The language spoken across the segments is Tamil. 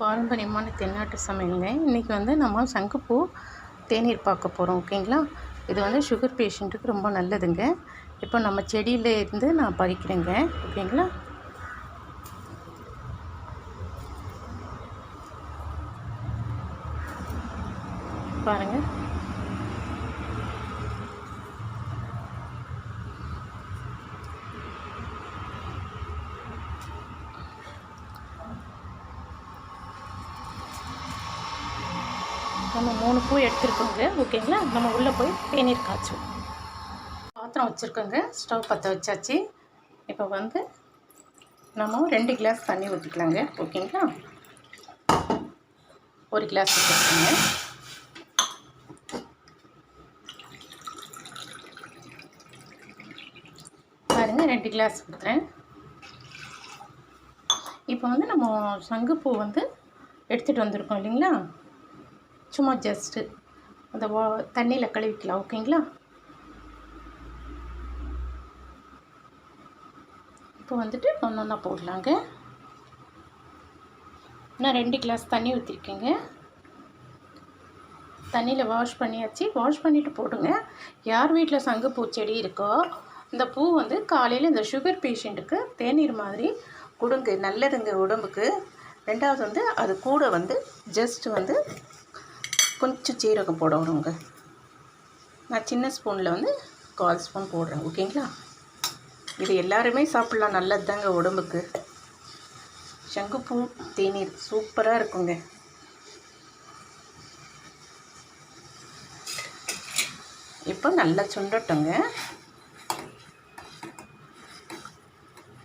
பாரம்பரியமான தென்னாட்டு சமையலுங்க. இன்றைக்கி வந்து நம்ம சங்குப்பூ தேநீர் பார்க்க போகிறோம். ஓகேங்களா? இது வந்து சுகர் பேஷண்ட்டுக்கு ரொம்ப நல்லதுங்க. இப்போ நம்ம செடியில் இருந்து நான் பறிக்கிறேங்க. ஓகேங்களா? பாருங்கள். நம்ம 3 பூ எடுத்துருக்கோங்க. ஓகேங்களா? நம்ம உள்ளே போய் தேநீர் காய்ச்சுவோம். பாத்திரம் வச்சுருக்கோங்க. ஸ்டவ் பற்ற வச்சாச்சு. இப்போ வந்து நம்ம 2 கிளாஸ் தண்ணி ஊற்றிக்கலாங்க. ஓகேங்களா? 1 கிளாஸ் ஊற்றிக்கோங்க. பாருங்கள், 2 கிளாஸ் ஊற்றுறேன். இப்போ வந்து நம்ம சங்குப்பூ வந்து எடுத்துகிட்டு வந்திருக்கோம் இல்லைங்களா? சும்மா ஜஸ்ட்டு அந்த தண்ணியில் கழுவிக்கலாம். ஓகேங்களா? இப்போ வந்துட்டு ஒன்று ஒன்றா போடலாங்க. நான் 2 கிளாஸ் தண்ணி ஊற்றிருக்கேங்க. தண்ணியில் வாஷ் பண்ணியாச்சு. வாஷ் பண்ணிவிட்டு போடுங்க. யார் வீட்டில் சங்குப்பூ செடி இருக்கோ இந்த பூ வந்து காலையில் இந்த சுகர் பேஷண்ட்டுக்கு தேநீர் மாதிரி கொடுங்க. நல்லதுங்க உடம்புக்கு. ரெண்டாவது வந்து அது கூட வந்து ஜஸ்ட்டு வந்து கொஞ்சம் சீரகம் போடணுங்க. நான் சின்ன ஸ்பூனில் வந்து 1/4 ஸ்பூன் போடுறேன். ஓகேங்களா? இது எல்லாருமே சாப்பிட்லாம். நல்லது தாங்க உடம்புக்கு. சங்குப்பூ தேநீர் சூப்பராக இருக்குங்க. இப்போ நல்லா சுண்டட்டோங்க.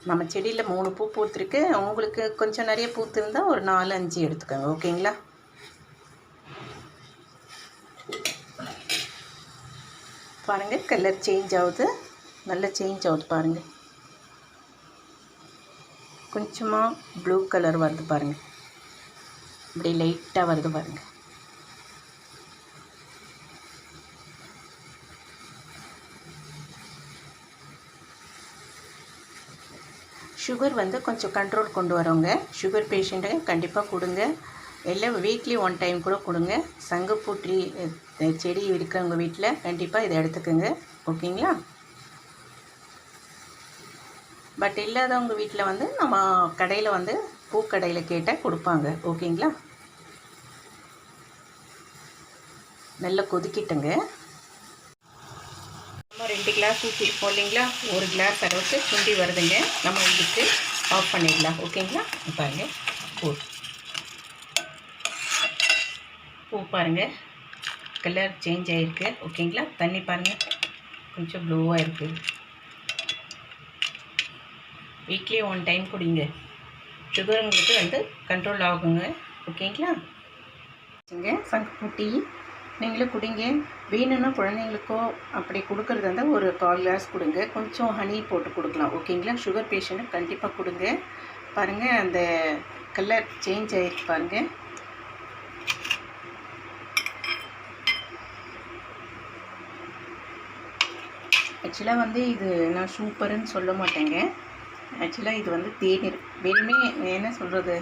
நம்ம செடியில் 3 பூ பூத்துருக்கு. உங்களுக்கு கொஞ்சம் நிறைய பூத்து இருந்தால் ஒரு 4-5 எடுத்துக்கோங்க. ஓகேங்களா? பாருங்கள், கலர் சேஞ்ச் ஆகுது. நல்லா சேஞ்ச் ஆகுது பாருங்கள். கொஞ்சமாக ப்ளூ கலர் வருது பாருங்கள். இப்படி லைட்டாக வருது பாருங்கள். சுகர் வந்து கொஞ்சம் கண்ட்ரோல் கொண்டு வரோங்க. சுகர் பேஷண்ட்டுங்க கண்டிப்பாக கொடுங்க. எல்லாம் வீக்லி 1 டைம் கூட கொடுங்க. சங்குப்பூ செடி இருக்கிறவங்க வீட்டில் கண்டிப்பாக இதை எடுத்துக்கோங்க. ஓகேங்களா? பட் இல்லாதவங்க வீட்டில் வந்து நம்ம கடையில் வந்து பூக்கடையில் கேட்டால் கொடுப்பாங்க. ஓகேங்களா? நல்லா கொதிக்கிட்டுங்க. நம்ம 2 கிளாஸ் ஊற்றிருப்போம் இல்லைங்களா? 1 கிளாஸ் அளவுக்கு சுண்டி வருதுங்க. நம்ம இதுக்கு ஆஃப் பண்ணிடலாம். ஓகேங்களா? பாருங்கள், பூ பாருங்கள், கலர் சேஞ்ச் ஆகிருக்கு. ஓகேங்களா? தண்ணி பாருங்கள், கொஞ்சம் ப்ளூவாக இருக்குது. வீக்லி 1 டைம் குடிங்க. சுகருங்களுக்கு வந்து கண்ட்ரோல் ஆகுங்க. ஓகேங்களா? சங்குப்பூ டீ நீங்களும் குடிங்க. வேணும்னா குழந்தைங்களுக்கோ அப்படி கொடுக்குறது இருந்தால் ஒரு 1/4 கிளாஸ் கொடுங்க. கொஞ்சம் ஹனி போட்டு கொடுக்கலாம். ஓகேங்களா? சுகர் பேஷண்ட்டு கண்டிப்பாக கொடுங்க. பாருங்கள், அந்த கலர் சேஞ்ச் ஆகிருக்கு பாருங்கள். ஆக்சுவலாக வந்து இது நான் சூப்பருன்னு சொல்ல மாட்டேங்க. ஆக்சுவலாக இது வந்து தேநீர். வெறுமே என்ன சொல்கிறது,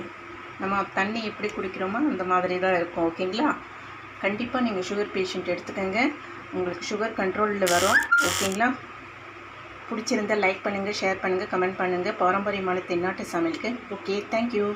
நம்ம தண்ணி எப்படி குடிக்கிறோமோ அந்த மாதிரி தான் இருக்கும். ஓகேங்களா? கண்டிப்பாக நீங்கள் சுகர் பேஷண்ட் எடுத்துக்கோங்க. உங்களுக்கு சுகர் கண்ட்ரோலில் வரும். ஓகேங்களா? பிடிச்சிருந்தால் லைக் பண்ணுங்கள், ஷேர் பண்ணுங்கள், கமெண்ட் பண்ணுங்கள். பாரம்பரியமான தென்னாட்டு சமையலுக்கு. Okay, thank you.